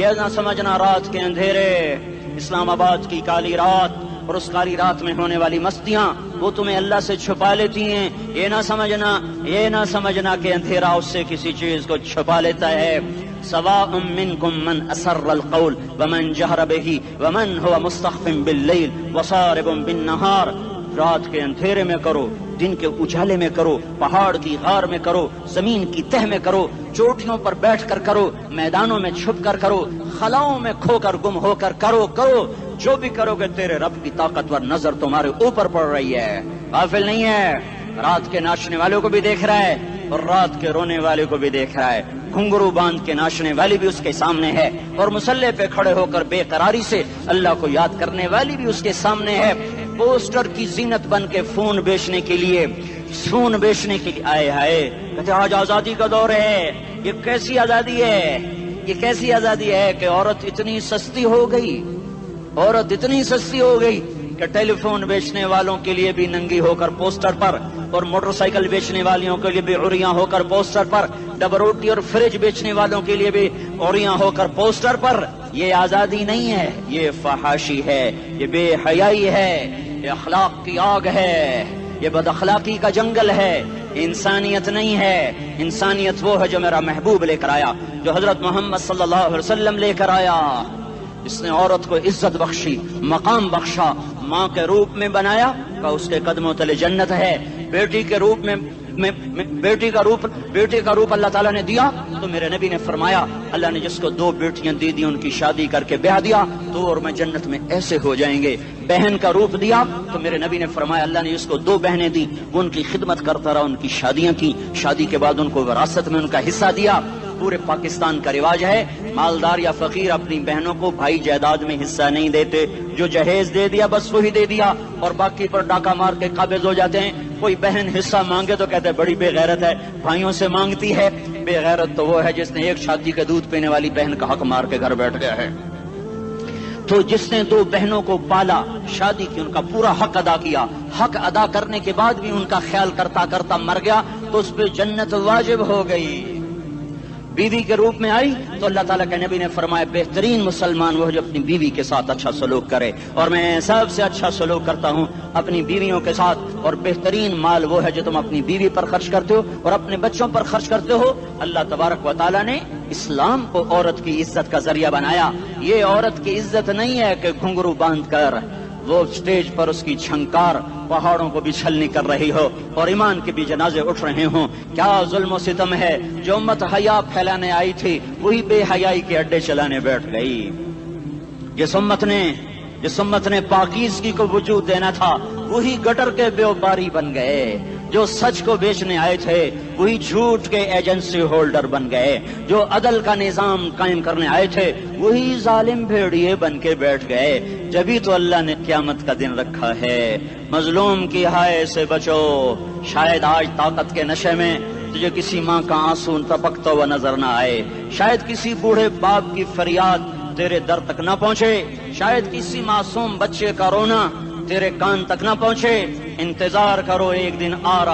یہ نہ سمجھنا رات کے اندھیرے، اسلام آباد کی کالی رات اور اس کالی رات میں ہونے والی مستیاں وہ تمہیں اللہ سے چھپا لیتی ہیں۔ یہ نہ سمجھنا کہ اندھیرا اس سے کسی چیز کو چھپا لیتا ہے۔ سواء منکم من اسر القول ومن جہر بہ ومن هو مستخف باللیل وصارب بالنہار۔ رات کے اندھیرے میں کرو، دن کے اجالے میں کرو، پہاڑ کی غار میں کرو، زمین کی تہ میں کرو، چوٹیوں پر بیٹھ کر کرو، میدانوں میں چھپ کر کرو، خلاؤں میں کھو کر گم ہو کر کرو جو بھی کرو گے تیرے رب کی طاقتور نظر تمہارے اوپر پڑ رہی ہے، غافل نہیں ہے۔ رات کے ناچنے والوں کو بھی دیکھ رہا ہے اور رات کے رونے والے کو بھی دیکھ رہا ہے، گھنگرو باندھ کے ناچنے والی بھی اس کے سامنے ہے اور مسلح پہ کھڑے ہو کر بے قراری سے اللہ کو یاد کرنے والی بھی اس کے سامنے ہے۔ پوسٹر کی زینت بن کے فون بیچنے کے لیے آئے ہائے کہتے آج آزادی کا دور ہے۔ یہ کیسی آزادی ہے کہ عورت اتنی سستی ہو گئی کہ ٹیلی فون بیچنے والوں کے لیے بھی ننگی ہو کر پوسٹر پر، اور موٹر سائیکل بیچنے والوں کے لیے بھی عریاں ہو کر پوسٹر پر، ڈبل روٹی اور فریج بیچنے والوں کے لیے بھی عریاں ہو کر پوسٹر پر۔ یہ آزادی نہیں ہے، یہ فحاشی ہے، یہ بے حیائی ہے، یہ اخلاق کی آگ ہے، یہ بد اخلاقی کا جنگل ہے، انسانیت نہیں ہے۔ انسانیت وہ ہے جو میرا محبوب لے کر آیا، جو حضرت محمد صلی اللہ علیہ وسلم لے کر آیا۔ اس نے عورت کو عزت بخشی، مقام بخشا، ماں کے روپ میں بنایا کہ اس کے قدموں تلے جنت ہے، بیٹی کے روپ میں بیٹی کا روپ اللہ تعالیٰ نے دیا تو میرے نبی نے فرمایا اللہ نے جس کو 2 بیٹیاں دی ان کی شادی کر کے بیاہ دیا تو اور میں جنت میں ایسے ہو جائیں گے۔ بہن کا روپ دیا تو میرے نبی نے فرمایا اللہ نے جس کو 2 بہنیں دی وہ ان کی خدمت کرتا رہا، ان کی شادیاں کی، شادی کے بعد ان کو وراثت میں ان کا حصہ دیا۔ پورے پاکستان کا رواج ہے مالدار یا فقیر اپنی بہنوں کو بھائی جائیداد میں حصہ نہیں دیتے، جو جہیز دے دیا بس وہی دے دیا اور باقی پر ڈاکہ مار کے قابض ہو جاتے ہیں۔ کوئی بہن حصہ مانگے تو کہتے ہیں بڑی بے غیرت ہے، بھائیوں سے مانگتی ہے۔ بے غیرت تو وہ ہے جس نے ایک شادی کے دودھ پینے والی بہن کا حق مار کے گھر بیٹھ گیا ہے۔ تو جس نے 2 بہنوں کو پالا، شادی کی، ان کا پورا حق ادا کیا، حق ادا کرنے کے بعد بھی ان کا خیال کرتا کرتا مر گیا تو اس پہ جنت واجب ہو گئی۔ بیوی کے روپ میں آئی تو اللہ تعالیٰ کے نبی نے فرمایا بہترین مسلمان وہ جو اپنی بیوی کے ساتھ اچھا سلوک کرے، اور میں سب سے اچھا سلوک کرتا ہوں اپنی بیویوں کے ساتھ، اور بہترین مال وہ ہے جو تم اپنی بیوی پر خرچ کرتے ہو اور اپنے بچوں پر خرچ کرتے ہو۔ اللہ تبارک و تعالیٰ نے اسلام کو عورت کی عزت کا ذریعہ بنایا۔ یہ عورت کی عزت نہیں ہے کہ گھنگرو باندھ کر وہ اسٹیج پر اس کی چھنکار پہاڑوں کو بھی چھلنی کر رہی ہو اور ایمان کے بھی جنازے اٹھ رہے ہوں۔ کیا ظلم و ستم ہے، جو امت حیا پھیلانے آئی تھی وہی بے حیائی کے اڈے چلانے بیٹھ گئی۔ جس امت نے پاکیزگی کو وجود دینا تھا وہی گٹر کے بیوباری بن گئے، جو سچ کو بیچنے آئے تھے وہی جھوٹ کے ایجنسی ہولڈر بن گئے، جو عدل کا نظام قائم کرنے آئے تھے وہی ظالم بھیڑیے بن کے بیٹھ گئے۔ جبھی تو اللہ نے قیامت کا دن رکھا ہے۔ مظلوم کی ہائے سے بچو، شاید آج طاقت کے نشے میں تجھے کسی ماں کا آنسو ٹپکتا ہوا نظر نہ آئے، شاید کسی بوڑھے باپ کی فریاد تیرے در تک نہ پہنچے، شاید کسی معصوم بچے کا رونا تیرے کان تک نہ پہنچے۔ انتظار کرو، ایک دن آ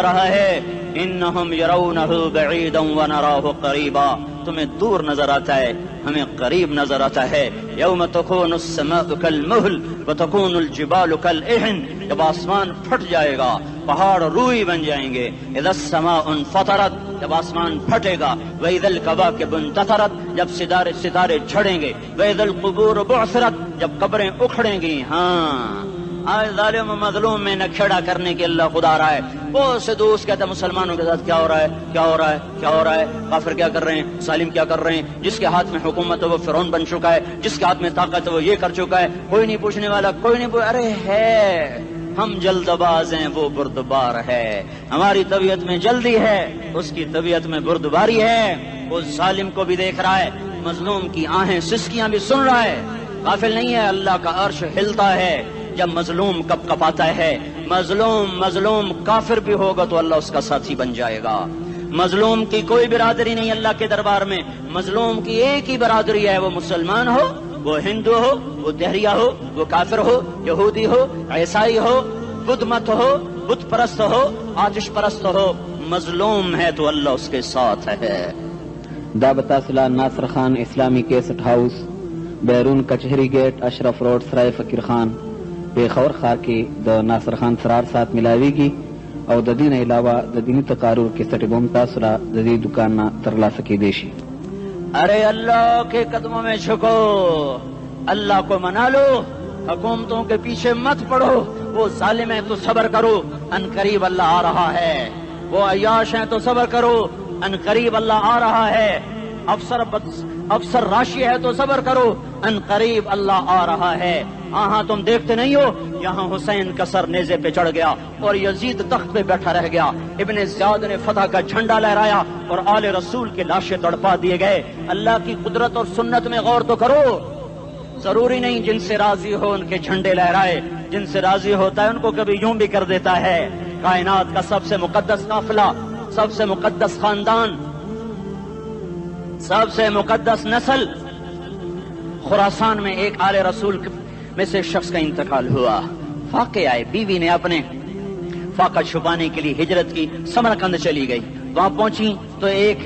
رہا ہے، انہم یرونہ بعیدا ونراہ قریبا، تمہیں دور نظر آتا ہے ہمیں قریب نظر آتا ہے۔ یوم تکون السماء کالمہل وتکون الجبال کالعہن، جب آسمان پھٹ جائے گا پہاڑ روئی بن جائیں گے۔ اذا السماء انفطرت، جب آسمان پھٹے گا۔ واذا الکواکب انتثرت، جب ستارے جھڑیں گے۔ واذا القبور بعثرت، جب قبریں اکھڑیں گی۔ ہاں آج ظالم و مظلوم میں نہ کھیڑا کرنے کے اللہ خدا رہا ہے۔ بہت سے دوست کہتے ہیں مسلمانوں کے ساتھ کیا ہو رہا ہے، کافر کیا کر رہے ہیں، ظالم کیا کر رہے ہیں، جس کے ہاتھ میں حکومت ہے وہ فرعون بن چکا ہے، جس کے ہاتھ میں طاقت ہے وہ یہ کر چکا ہے، کوئی نہیں پوچھنے والا، کوئی نہیں ارے ہے، ہم جلد باز ہیں وہ بردبار ہے، ہماری طبیعت میں جلدی ہے اس کی طبیعت میں بردباری ہے۔ وہ ظالم کو بھی دیکھ رہا ہے، مظلوم کی آہیں سسکیاں بھی سن رہا ہے، غافل نہیں ہے۔ اللہ کا عرش ہلتا ہے جب مظلوم کپ کپاتا ہے۔ مظلوم کافر بھی ہوگا تو اللہ اس کا ساتھی بن جائے گا۔ مظلوم کی کوئی برادری نہیں اللہ کے دربار میں، مظلوم کی ایک ہی برادری ہے، وہ مسلمان ہو، وہ ہندو ہو، وہ دہریہ ہو، وہ کافر ہو، یہودی ہو، عیسائی ہو، بدھ مت ہو، بت پرست ہو، آتش پرست ہو، مظلوم ہے تو اللہ اس کے ساتھ ہے۔ دا بتاسلا ناصر خان اسلامی کیسٹ ہاؤس بیرون کچہری گیٹ اشرف روڈ سرائے فقیر خان پیښور ښار کې د ناصر خان سرار سات ملاویږي او د دې نه علاوه د دینی تقارر کیسټ بم تاسو را د دې دکان نه ترلاسه کیدی شي. ارے اللہ کے قدموں میں جھکو، اللہ کو منا لو، حکومتوں کے پیچھے مت پڑو، وہ ظالم ہیں تو صبر کرو، ان قریب اللہ آ رہا ہے، وہ عیاش ہیں تو صبر کرو، ان قریب اللہ آ رہا ہے، افسر راشی ہے تو صبر کرو، ان قریب اللہ آ رہا ہے. ہاں تم دیکھتے نہیں ہو یہاں حسین کا سر نیزے پہ چڑھ گیا اور یزید تخت پہ بیٹھا رہ گیا، ابن زیاد نے فتح کا جھنڈا لہرایا اور آل رسول کے لاشیں تڑپا دیے گئے. اللہ کی قدرت اور سنت میں غور تو کرو. ضروری نہیں جن سے راضی ہو ان کے جھنڈے لہرائے، جن سے راضی ہوتا ہے ان کو کبھی یوں بھی کر دیتا ہے. کائنات کا سب سے مقدس قافلہ، سب سے مقدس خاندان، سب سے مقدس نسل، خراسان میں ایک آل رسول میں سے شخص کا انتقال ہوا. فاقے آئے، بیوی نے اپنے فاقہ چھپانے کے لیے ہجرت کی، سمرقند چلی گئی. وہاں پہنچی تو ایک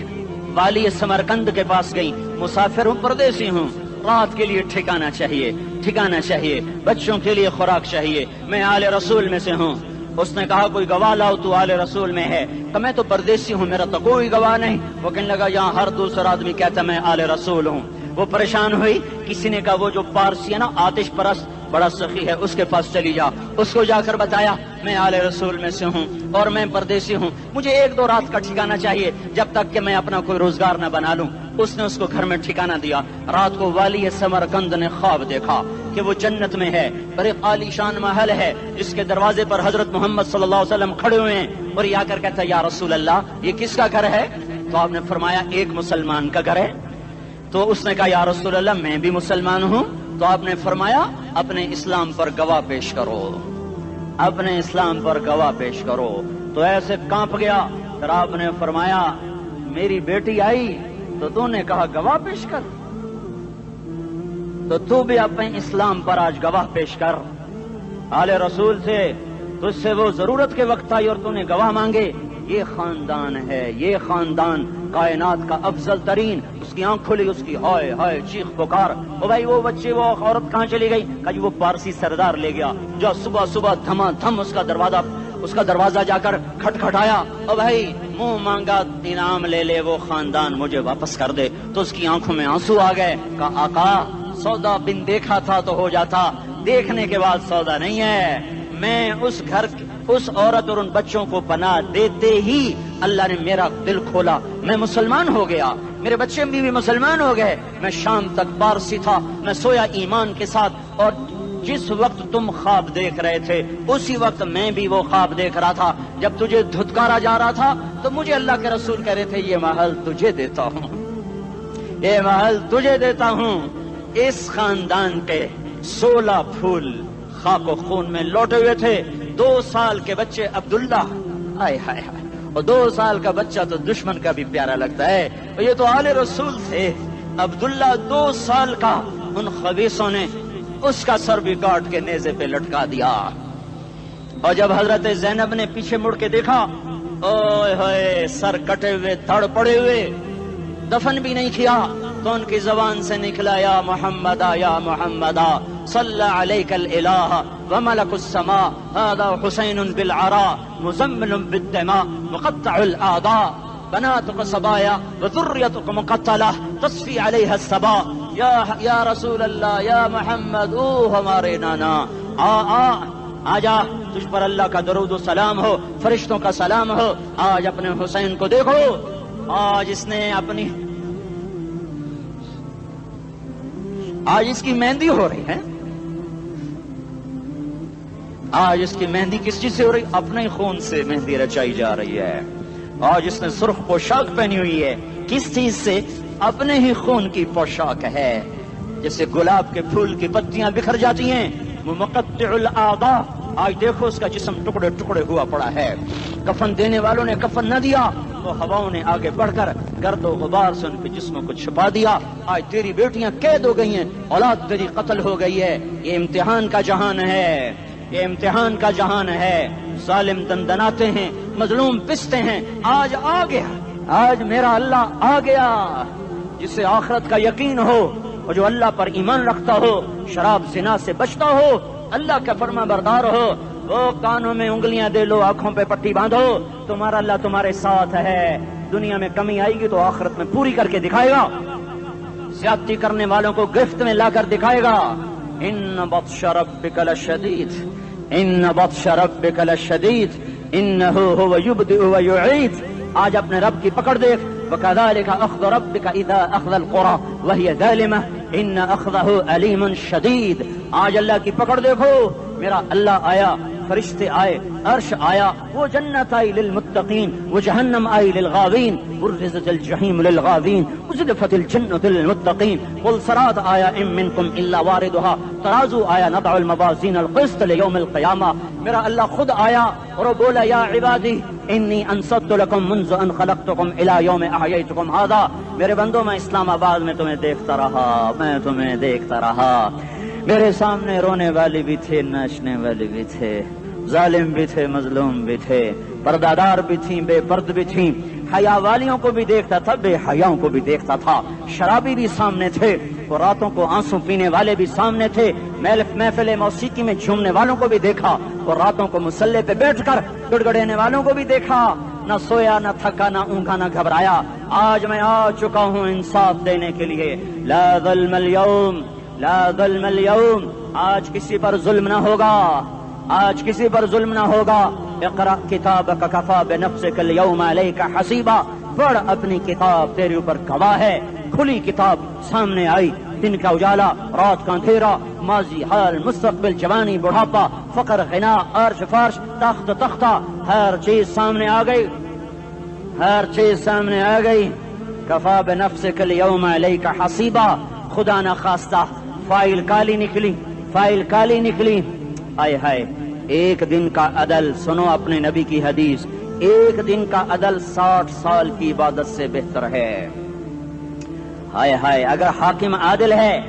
والی سمرقند کے پاس گئی. مسافر ہوں، پردیسی ہوں، رات کے لیے ٹھکانا چاہیے، بچوں کے لیے خوراک چاہیے، میں آل رسول میں سے ہوں. اس نے کہا کوئی گواہ لاؤ، تو آل رسول میں ہے. کہ میں تو پردیسی ہوں، میرا تو کوئی گواہ نہیں. وہ کہنے لگا یہاں ہر دوسرا آدمی کہتا میں آل رسول ہوں. وہ پریشان ہوئی. کسی نے کہا وہ جو پارسی ہے نا آتش پرست بڑا سخی ہے، اس کے پاس چلی جا. اس کو جا کر بتایا میں آل رسول میں سے ہوں اور میں پردیسی ہوں، مجھے 1-2 رات کا ٹھکانہ چاہیے جب تک کہ میں اپنا کوئی روزگار نہ بنا لوں. اس نے اس کو گھر میں ٹھکانہ دیا. رات کو والی سمرقند نے خواب دیکھا کہ وہ جنت میں ہے، بڑے عالی شان محل ہے جس کے دروازے پر حضرت محمد صلی اللہ علیہ وسلم کھڑے ہوئے ہیں. اور یہ آ کر کہتا ہے یا رسول اللہ یہ کس کا گھر ہے؟ تو آپ نے فرمایا ایک مسلمان کا گھر ہے. تو اس نے کہا یا رسول اللہ میں بھی مسلمان ہوں. تو آپ نے فرمایا اپنے اسلام پر گواہ پیش کرو، اپنے اسلام پر گواہ پیش کرو. تو ایسے کانپ گیا. پھر آپ نے فرمایا میری بیٹی آئی تو تو نے کہا گواہ پیش کر، تو بھی اپنے اسلام پر آج گواہ پیش کر. آل رسول سے تجھ سے وہ ضرورت کے وقت آئی اور تو نے گواہ مانگے. یہ خاندان ہے، یہ خاندان کائنات کا افضل ترین. اس کی آنکھ کھلی، اس کی ہائے ہائے چیخ پکار. او بھائی وہ بچے وہ عورت کہاں چلی گئی؟ کہا وہ پارسی سردار لے گیا. جو صبح صبح دھما دھم اس کا دروازہ جا کر کھٹکھٹایا. او بھائی منہ مانگا انعام لے لے، وہ خاندان مجھے واپس کر دے. تو اس کی آنکھوں میں آنسو آ گئے. کہا آقا سودا بن دیکھا تھا تو ہو جاتا، دیکھنے کے بعد سودا نہیں ہے. میں اس گھر اس عورت اور ان بچوں کو پناہ دیتے ہی اللہ نے میرا دل کھولا، میں مسلمان ہو گیا، میرے بچے بھی مسلمان ہو گئے. میں شام تک پارسی تھا، میں سویا ایمان کے ساتھ، اور جس وقت تم خواب دیکھ رہے تھے اسی وقت میں بھی وہ خواب دیکھ رہا تھا. جب تجھے دھتکارا جا رہا تھا تو مجھے اللہ کے رسول کہہ رہے تھے یہ محل تجھے دیتا ہوں، یہ محل تجھے دیتا ہوں. اس خاندان کے 16 پھول خاک و خون میں لوٹے ہوئے تھے. 2 سال کے بچے عبداللہ، ہائے ہائے ہائے، اور 2 سال کا بچہ تو دشمن کا بھی پیارا لگتا ہے. اور یہ تو آل رسول تھے. عبداللہ 2 سال کا، ان خبیثوں نے اس کا سر بھی کاٹ کے نیزے پہ لٹکا دیا. اور جب حضرت زینب نے پیچھے مڑ کے دیکھا، اوئے ہوئے سر کٹے ہوئے تھڑ پڑے ہوئے، دفن بھی نہیں کیا، تو ان کی زبان سے نکلا یا محمد صلی علیک الالہ وملک السماء هذا حسین بالعراء مزمل بالدماء مقطع الاعضاء بناتك صبايا وذريتك مقتلة تصفي عليها الصبا. یا رسول اللہ، یا محمد، او ہمارے نانا، آ جا، تجھ پر اللہ کا درود و سلام ہو، فرشتوں کا سلام ہو. آج اپنے حسین کو دیکھو، آج اس نے آج اس کی مہندی ہو رہی ہے. آج اس کی مہندی کس چیز سے ہو رہی؟ اپنے خون سے مہندی رچائی جا رہی ہے. آج اس نے سرخ پوشاک پہنی ہوئی ہے، کس چیز سے؟ اپنے ہی خون کی پوشاک ہے. جیسے گلاب کے پھول کی پتیاں بکھر جاتی ہیں، مقطع الاعضاء. آج دیکھو اس کا جسم ٹکڑے ٹکڑے ہوا پڑا ہے. کفن دینے والوں نے کفن نہ دیا تو ہواؤں نے آگے بڑھ کر گرد و غبار سے ان کے جسموں کو چھپا دیا. آج تیری بیٹیاں قید ہو گئی ہیں، اولاد تیری قتل ہو گئی ہے. یہ امتحان کا جہان ہے، یہ امتحان کا جہان ہے. ظالم دندناتے ہیں، مظلوم پستے ہیں. آج آ گیا، آج میرا اللہ آ گیا. جسے آخرت کا یقین ہو اور جو اللہ پر ایمان رکھتا ہو، شراب زنا سے بچتا ہو، اللہ کا فرما بردار ہو، وہ کانوں میں انگلیاں دے لو، آنکھوں پہ پٹی باندھو، تمہارا اللہ تمہارے ساتھ ہے۔ دنیا میں کمی آئے گی تو آخرت میں پوری کر کے دکھائے گا، زیادتی کرنے والوں کو گرفت میں لا کر دکھائے گا۔ ان بطش ربک لشدید، ان بطش ربک لشدید انہ هو یبدئ ویعید۔ آج اپنے رب کی پکڑ دیکھ، وکذالک اخذ ربک اذا اخذ القری وہی ظالمہ ان اخذہ علیم شدید۔ آج اللہ کی پکڑ دیکھو، میرا اللہ آیا، فرشتے آئے، عرش آیا، وہ جنت آئی للمتقین، وہ جہنم آئی للغاوین، برزت الجحیم للغاوین، ازلفت الجنت للمتقین، قل صراط آیا ام منکم الا واردها، ترازو آیا، نضع الموازین القسط لیوم القیامہ۔ میرا اللہ خود آیا اور بولا یا عبادی انی انصت لکم منذ ان خلقتکم الی یوم احییتکم ھذا۔ میرے بندوں، میں اسلام آباد میں تمہیں دیکھتا رہا، میں تمہیں دیکھتا رہا، میرے سامنے رونے والے بھی تھے، ناچنے والے بھی تھے، ظالم بھی تھے، مظلوم بھی تھے، پردادار بھی تھیں، بے پرد بھی تھیں، حیا والیوں کو بھی دیکھتا تھا، بے حیاؤں کو بھی دیکھتا تھا، شرابی بھی سامنے تھے، اور راتوں کو آنسو پینے والے بھی سامنے تھے، محفل موسیقی میں جھومنے والوں کو بھی دیکھا، اور راتوں کو مسلح پہ بیٹھ کر گڑگڑانے والوں کو بھی دیکھا، نہ سویا، نہ تھکا، نہ اونگا، نہ گھبرایا۔ آج میں آ چکا ہوں انصاف دینے کے لیے۔ لا ظلم اليوم، لا ظلم اليوم، آج کسی پر ظلم نہ ہوگا، آج کسی پر ظلم نہ ہوگا۔ اقرأ کتابک کفی بنفسک اليوم علیک حسیبا، پڑھ اپنی کتاب، تیرے اوپر گواہ ہے۔ کھلی کتاب سامنے آئی، دن کا اجالا، رات کا اندھیرا، ماضی، حال، مستقبل، جوانی، بڑھاپا، فقر، غنا، عرش، فرش، تخت، تختہ، ہر چیز سامنے آ گئی، ہر چیز سامنے آ گئی۔ کفی بنفسک اليوم علیک حسیبا، خدا نہ خواستہ فائل کالی نکلی، فائل کالی نکلی۔ آئے ہائے، ایک دن کا عدل، سنو اپنے نبی کی حدیث، ایک دن کا عدل 60 سال کی عبادت سے بہتر ہے۔ ہائے ہائے، اگر حاکم عادل ہے،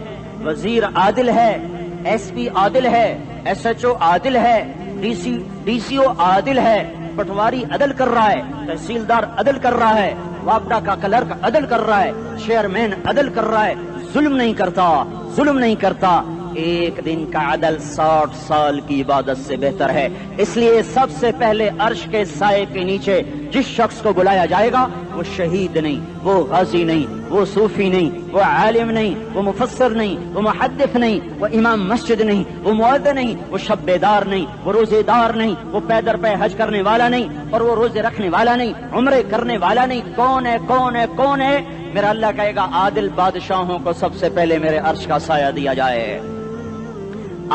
وزیر عادل ہے، ایس پی عادل ہے، ایس ایچ او عادل ہے، ڈی سی او عادل ہے، پٹواری عدل کر رہا ہے، تحصیلدار عدل کر رہا ہے، وابڈا کا کلرک عدل کر رہا ہے، چیئرمین عدل کر رہا ہے، ظلم نہیں کرتا، ظلم نہیں کرتا، ایک دن کا عدل 60 سال کی عبادت سے بہتر ہے۔ اس لیے سب سے پہلے عرش کے سائے کے نیچے جس شخص کو بلایا جائے گا، وہ شہید نہیں، وہ غازی نہیں، وہ صوفی نہیں، وہ عالم نہیں، وہ مفسر نہیں، وہ محدث نہیں، وہ امام مسجد نہیں، وہ مؤذن نہیں، وہ شب بیدار نہیں، وہ روزے دار نہیں، وہ پیدر پہ حج کرنے والا نہیں، اور وہ روزے رکھنے والا نہیں، عمرے کرنے والا نہیں۔ کون ہے، کون ہے، کون ہے؟ میرا اللہ کہے گا عادل بادشاہوں کو سب سے پہلے میرے عرش کا سایہ دیا جائے۔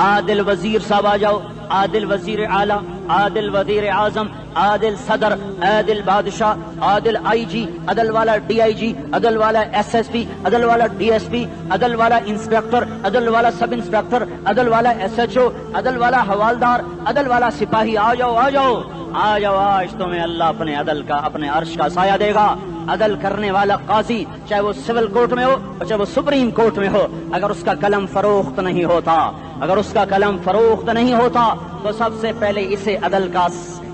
عادل وزیر صاحب آ جاؤ، عادل وزیر اعلیٰ، عادل وزیر اعظم، عادل صدر، عادل بادشاہ، عادل آئی جی، عدل والا ڈی آئی جی، عدل والا ایس ایس پی، عدل والا ڈی ایس پی، عدل والا انسپیکٹر، عدل والا سب انسپیکٹر، عدل والا ایس ایچ او، عدل والا حوالدار، عدل والا سپاہی، آ جاؤ آ جاؤ آ جاؤ، آج تمہیں اللہ اپنے عدل کا، اپنے عرش کا سایہ دے گا۔ عدل کرنے والا قاضی، چاہے وہ سول کورٹ میں ہو اور چاہے وہ سپریم کورٹ میں ہو، اگر اس کا قلم فروخت نہیں ہوتا، اگر اس کا قلم فروخت نہیں ہوتا تو سب سے پہلے اسے عدل کا،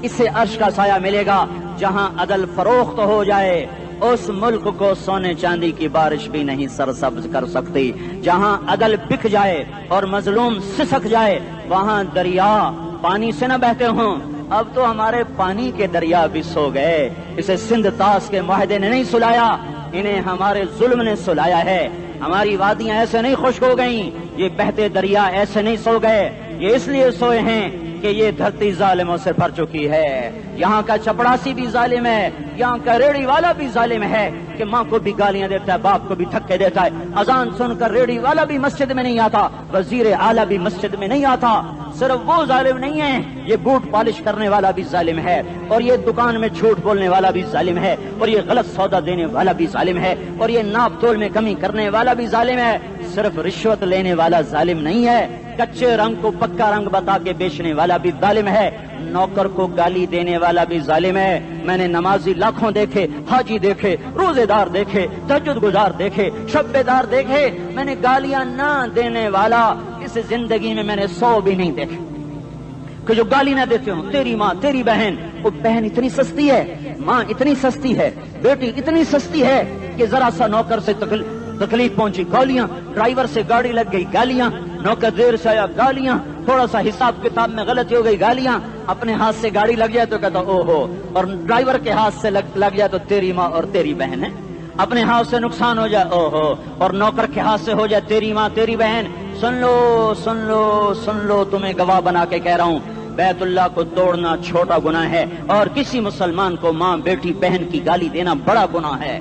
اسے عرش کا سایہ ملے گا۔ جہاں عدل فروخت ہو جائے اس ملک کو سونے چاندی کی بارش بھی نہیں سرسبز کر سکتی۔ جہاں عدل بک جائے اور مظلوم سسک جائے، وہاں دریا پانی سے نہ بہتے ہوں۔ اب تو ہمارے پانی کے دریا بھی سو گئے، اسے سندھ طاس کے معاہدے نے نہیں سلایا، انہیں ہمارے ظلم نے سلایا ہے۔ ہماری وادیاں ایسے نہیں خشک ہو گئیں، یہ بہتے دریا ایسے نہیں سو گئے، یہ اس لیے سوئے ہیں کہ یہ دھرتی ظالموں سے بھر چکی ہے۔ یہاں کا چپڑاسی بھی ظالم ہے، یہاں کا ریڑھی والا بھی ظالم ہے کہ ماں کو بھی گالیاں دیتا ہے، باپ کو بھی دھکے دیتا ہے۔ اذان سن کر ریڑھی والا بھی مسجد میں نہیں آتا، وزیر اعلیٰ بھی مسجد میں نہیں آتا۔ صرف وہ ظالم نہیں ہے، یہ بوٹ پالش کرنے والا بھی ظالم ہے، اور یہ دکان میں جھوٹ بولنے والا بھی ظالم ہے، اور یہ غلط سودا دینے والا بھی ظالم ہے، اور یہ ناپ تول میں کمی کرنے والا بھی ظالم ہے۔ صرف رشوت لینے والا ظالم نہیں ہے، کچے رنگ کو پکا رنگ بتا کے بیچنے والا بھی ظالم ہے، نوکر کو گالی دینے والا بھی ظالم ہے۔ میں نے نمازی لاکھوں دیکھے، حاجی دیکھے، روزے دار دیکھے، تہجد گزار دیکھے، شب بیدار دیکھے، میں نے گالیاں نہ دینے والا اس زندگی میں میں نے 100 بھی نہیں دیکھے۔ کہ جو گالی نہ دیتے ہوں، تیری ماں تیری بہن، وہ بہن اتنی سستی ہے، ماں اتنی سستی ہے، بیٹی اتنی سستی ہے کہ ذرا سا نوکر سے تکلیف پہنچی گالیاں، ڈرائیور سے گاڑی لگ گئی گالیاں، نوکر دیر سے آیا گالیاں، تھوڑا سا حساب کتاب میں غلطی ہو گئی گالیاں، اپنے ہاتھ سے گاڑی لگ جائے تو کہتا او ہو، اور ڈرائیور کے ہاتھ سے لگ جائے تو تیری ماں اور تیری بہن ہے، اپنے ہاتھ سے نقصان ہو جائے او ہو، اور نوکر کے ہاتھ سے ہو جائے تیری ماں تیری بہن، سن لو سن لو سن لو، تمہیں گواہ بنا کے کہہ رہا ہوں، بیت اللہ کو توڑنا چھوٹا گناہ ہے، اور کسی مسلمان کو ماں بیٹی بہن کی گالی دینا بڑا گناہ ہے۔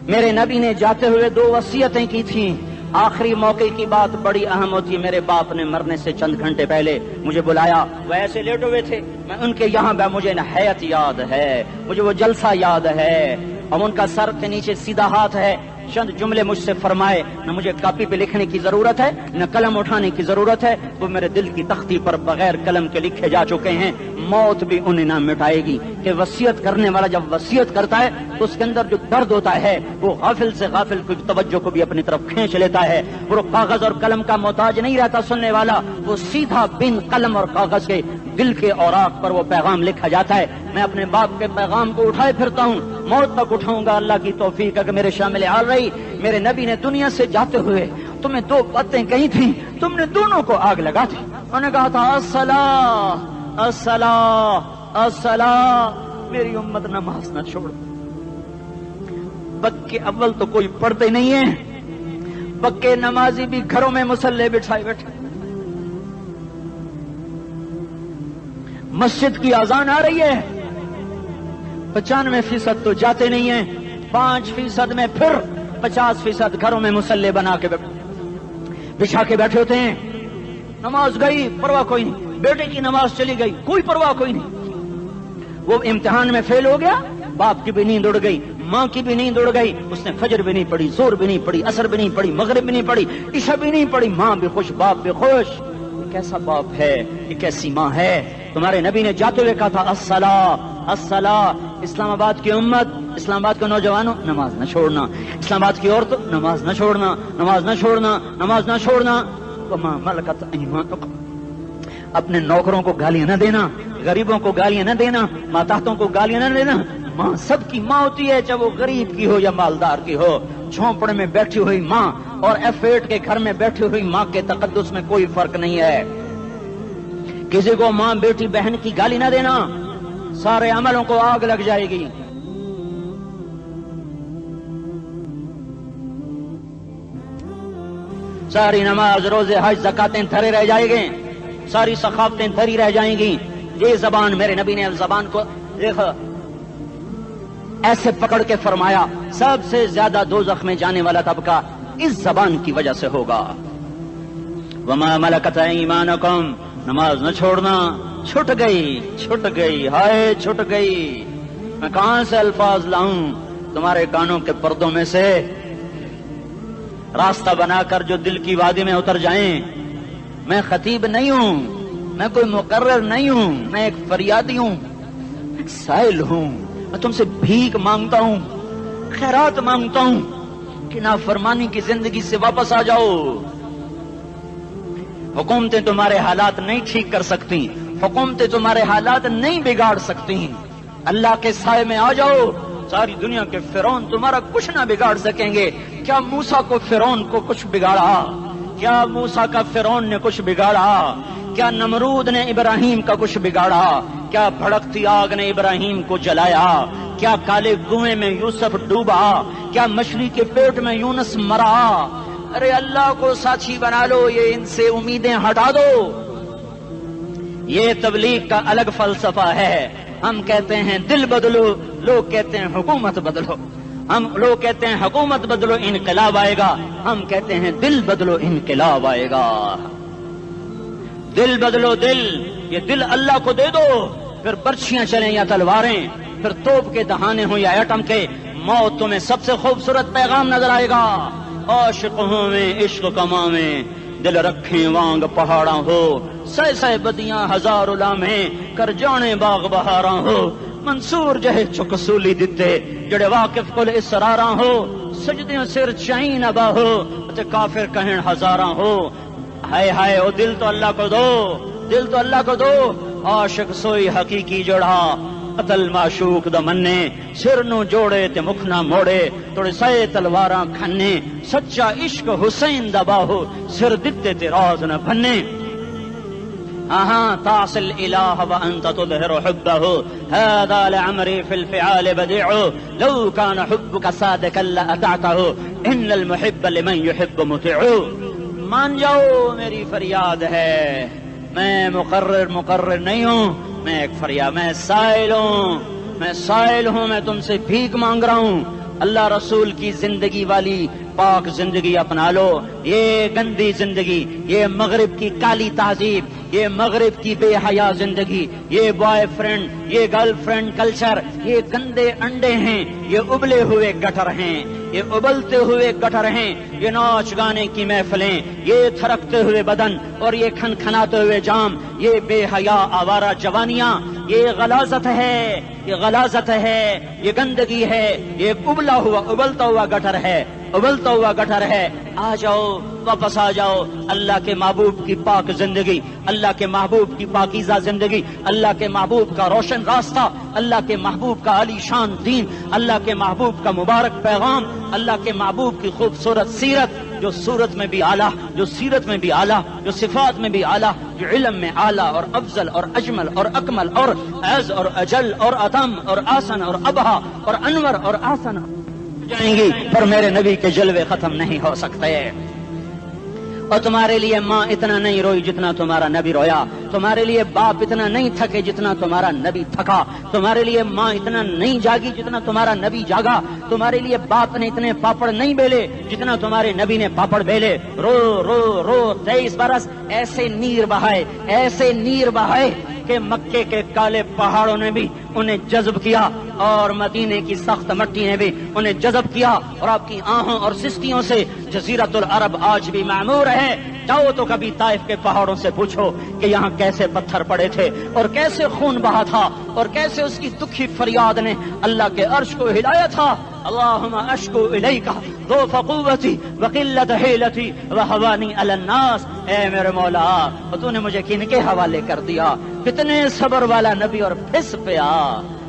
میرے نبی نے جاتے ہوئے 2 وصیتیں کی تھیں، آخری موقع کی بات بڑی اہم ہوتی ہے۔ میرے باپ نے مرنے سے چند گھنٹے پہلے مجھے بلایا، وہ ایسے لیٹے ہوئے تھے، میں ان کے یہاں مجھے حیات یاد ہے، مجھے وہ جلسہ یاد ہے، اب ان کا سر کے نیچے سیدھا ہاتھ ہے، چند جملے مجھ سے فرمائے، نہ مجھے کاپی پہ لکھنے کی ضرورت ہے نہ قلم اٹھانے کی ضرورت ہے، وہ میرے دل کی تختی پر بغیر قلم کے لکھے جا چکے ہیں، موت بھی انہیں نہ مٹائے گی کہ وصیت کرنے والا جب وصیت کرتا ہے تو اس کے اندر جو درد ہوتا ہے وہ غافل سے غافل کی توجہ کو بھی اپنی طرف کھینچ لیتا ہے، وہ کاغذ اور قلم کا محتاج نہیں رہتا سننے والا، وہ سیدھا بن قلم اور کاغذ کے دل کے اوراق پر وہ پیغام لکھا جاتا ہے۔ میں اپنے باپ کے پیغام کو اٹھائے پھرتا ہوں، موت تک اٹھاؤں گا، اللہ کی توفیق ہے کہ میرے شامل حال رہی۔ میرے نبی نے دنیا سے جاتے ہوئے تمہیں 2 باتیں کہی تھیں، تم نے دونوں کو آگ لگا دی۔ انہوں نے کہا تھا الصلاۃ الصلاۃ الصلاۃ، میری امت نماز نہ چھوڑ۔ پکے اول تو کوئی پڑھتے نہیں ہے، پکے نمازی بھی گھروں میں مصلے بٹھائے بیٹھے، مسجد کی اذان آ رہی ہے، 95% تو جاتے نہیں ہیں، 5% میں پھر 50% گھروں میں مصلے بنا کے بچھا کے بیٹھے ہوتے ہیں۔ نماز گئی پرواہ کوئی نہیں، بیٹے کی نماز چلی گئی کوئی پرواہ کوئی نہیں، وہ امتحان میں فیل ہو گیا، باپ کی بھی نیند اڑ گئی، ماں کی بھی نیند اڑ گئی، اس نے فجر بھی نہیں پڑھی، زور بھی نہیں پڑھی، عصر بھی نہیں پڑھی، مغرب بھی نہیں پڑھی، عشاء بھی نہیں پڑھی، ماں بھی خوش باپ بھی خوش۔ یہ کیسا باپ ہے، یہ کیسی ماں ہے؟ تمہارے نبی نے جاتے ہوئے کہا تھا الصلاۃ الصلاۃ۔ اسلام آباد کی امت، اسلام آباد کے نوجوانوں، نماز نہ چھوڑنا، اسلام آباد کی عورتوں، نماز نہ چھوڑنا، نماز نہ چھوڑنا، نماز نہ چھوڑنا۔ وما ملکت ایمانکم، اپنے نوکروں کو گالیاں نہ دینا، غریبوں کو گالیاں نہ دینا، ماتحتوں کو گالیاں نہ دینا۔ ماں سب کی ماں ہوتی ہے، چاہے وہ غریب کی ہو یا مالدار کی ہو، جھونپڑے میں بیٹھی ہوئی ماں اور F8 کے گھر میں بیٹھی ہوئی ماں کے تقدس میں کوئی فرق نہیں ہے۔ کسی کو ماں بیٹی بہن کی گالی نہ دینا، سارے عملوں کو آگ لگ جائے گی۔ ساری نماز روزے حج زکاتیں دھرے رہ جائیں گے، ساری ثقافتیں دھری رہ جائیں گی۔ یہ زبان، میرے نبی نے زبان کو دیکھا ایسے پکڑ کے فرمایا سب سے زیادہ دوزخ میں جانے والا طبقہ اس زبان کی وجہ سے ہوگا۔ وما ملکت ایمانکم، نماز نہ چھوڑنا۔ چھٹ گئی ہائے چھٹ گئی، میں کہاں سے الفاظ لاؤں تمہارے کانوں کے پردوں میں سے، راستہ بنا کر جو دل کی وادی میں اتر جائیں۔ میں خطیب نہیں ہوں، میں کوئی مقرر نہیں ہوں، میں ایک فریادی ہوں، ایک سائل ہوں، میں تم سے بھیک مانگتا ہوں، خیرات مانگتا ہوں کہ نافرمانی کی زندگی سے واپس آ جاؤ۔ حکومتیں تمہارے حالات نہیں ٹھیک کر سکتی، حکومتیں تمہارے حالات نہیں بگاڑ سکتی، اللہ کے سائے میں آ جاؤ۔ ساری دنیا کے فرعون تمہارا کچھ نہ بگاڑ سکیں گے۔ کیا موسیٰ کو فرعون کو کچھ بگاڑا؟ کیا موسیٰ کا فرعون نے کچھ بگاڑا؟ کیا نمرود نے ابراہیم کا کچھ بگاڑا؟ کیا بھڑکتی آگ نے ابراہیم کو جلایا؟ کیا کالے کنویں میں یوسف ڈوبا؟ کیا مچھلی کے پیٹ میں یونس مرا؟ ارے اللہ کو ساتھی بنا لو، یہ ان سے امیدیں ہٹا دو۔ یہ تبلیغ کا الگ فلسفہ ہے۔ ہم کہتے ہیں دل بدلو، لوگ کہتے ہیں حکومت بدلو۔ لوگ کہتے ہیں حکومت بدلو انقلاب آئے گا، ہم کہتے ہیں دل بدلو انقلاب آئے گا۔ دل بدلو، دل، یہ دل اللہ کو دے دو، پھر برچیاں چلیں یا تلواریں، پھر توپ کے دہانے ہوں یا ایٹم کے، موت تمہیں سب سے خوبصورت پیغام نظر آئے گا۔ عاشق ہوں میں عشق کما میں، دل رکھیں وانگ پہاڑاں ہو، سہ سہ بدیاں ہزار لامیں، کر جانے باغ بہاراں ہو، منصور جہے چک سولی دتے، جڑے واقف کل اسراراں ہو، سجدیاں سر چائیں ابا ہو، تے کافر کہیں ہزاراں ہو۔ ہائے ہائے او دل تو اللہ کو دو، دل تو اللہ کو دو. عاشق سوئی حقیقی جوڑا قتل معشوق دا مننے, سر نو جوڑے تے مکھ نہ موڑے, توڑے سائے تلواراں کھنے, سچا عشق حسین دا باہو, سر دتے تے راز نہ بھنے. تعصي الإله وأنت تظهر حبه, هذا لعمري في الفعال بديع, لو كان حبك صادقا لأطعته, إن المحب لمن يحب مطيع. مان جاؤ میری فریاد ہے, میں مقرر نہیں ہوں, میں ایک فریاد, میں سائل ہوں, میں تم سے بھیک مانگ رہا ہوں. اللہ رسول کی زندگی والی پاک زندگی اپنا لو. یہ گندی زندگی, یہ مغرب کی کالی تہذیب, یہ مغرب کی بے حیا زندگی, یہ بوائے فرینڈ, یہ گرل فرینڈ کلچر, یہ گندے انڈے ہیں, یہ ابلے ہوئے گٹر ہیں, یہ ابلتے ہوئے گٹر ہیں, یہ ناچ گانے کی محفلیں, یہ تھرکتے ہوئے بدن اور یہ کھنکھناتے ہوئے جام, یہ بے حیا آوارہ جوانیاں, یہ غلاظت ہے, یہ غلاظت ہے, یہ گندگی ہے, یہ ابلتا ہوا گٹر ہے, ابلتا ہوا گٹر ہے. آ جاؤ, واپس آ جاؤ. اللہ کے محبوب کی پاک زندگی, اللہ کے محبوب کی پاکیزہ زندگی, اللہ کے محبوب کا روشن راستہ, اللہ کے محبوب کا عالی شان دین, اللہ کے محبوب کا مبارک پیغام, اللہ کے محبوب کی خوبصورت سیرت, جو صورت میں بھی اعلیٰ, جو سیرت میں بھی اعلیٰ, جو صفات میں بھی اعلیٰ, جو علم میں اعلیٰ اور افضل اور اجمل اور اکمل اور اعز اور اجل اور اتم اور آسن اور ابہا اور انور اور آسن جائیں گی, پر میرے نبی کے جلوے ختم نہیں ہو سکتے. اور تمہارے لیے ماں اتنا نہیں روئی جتنا تمہارا نبی رویا, تمہارے لیے باپ اتنا نہیں تھکے جتنا تمہارا نبی تھکا, تمہارے لیے ماں اتنا نہیں جاگی جتنا تمہارا نبی جاگا, تمہارے لیے باپ نے اتنے پاپڑ نہیں بیلے جتنا تمہارے نبی نے پاپڑ بیلے. رو رو رو 23 برس ایسے نیر بہائے کہ مکے کے کالے پہاڑوں نے بھی انہیں جذب کیا اور مدینے کی سخت مٹی نے بھی انہیں جذب کیا, اور آپ کی آہوں اور سستیوں سے جزیرت العرب آج بھی معمور ہے. جاؤ تو کبھی طائف کے پہاڑوں سے پوچھو کہ یہاں کیسے پتھر پڑے تھے اور کیسے خون بہا تھا اور کیسے اس کی دکھی فریاد نے اللہ کے عرش کو ہلایا تھا. اللہم اشکو الیکا ضعف قوتی وقلت حیلتی وہوانی علی الناس. اے میرے مولا, تو نے مجھے کن کے حوالے کر دیا, کتنے صبر والا نبی, اور پھس پیا.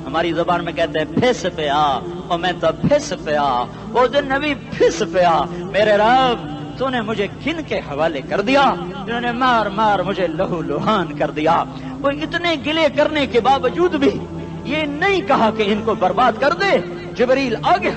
ہماری زبان میں کہتے ہیں پھس پیا, اور میں تو پھس پیا, وہ دن نبی پھس پیا. میرے رب, تو نے مجھے کن کے حوالے کر دیا جنہوں نے مار مجھے لہو لہان کر دیا. وہ اتنے گلے کرنے کے باوجود بھی یہ نہیں کہا کہ ان کو برباد کر دے. جبریل آ گیا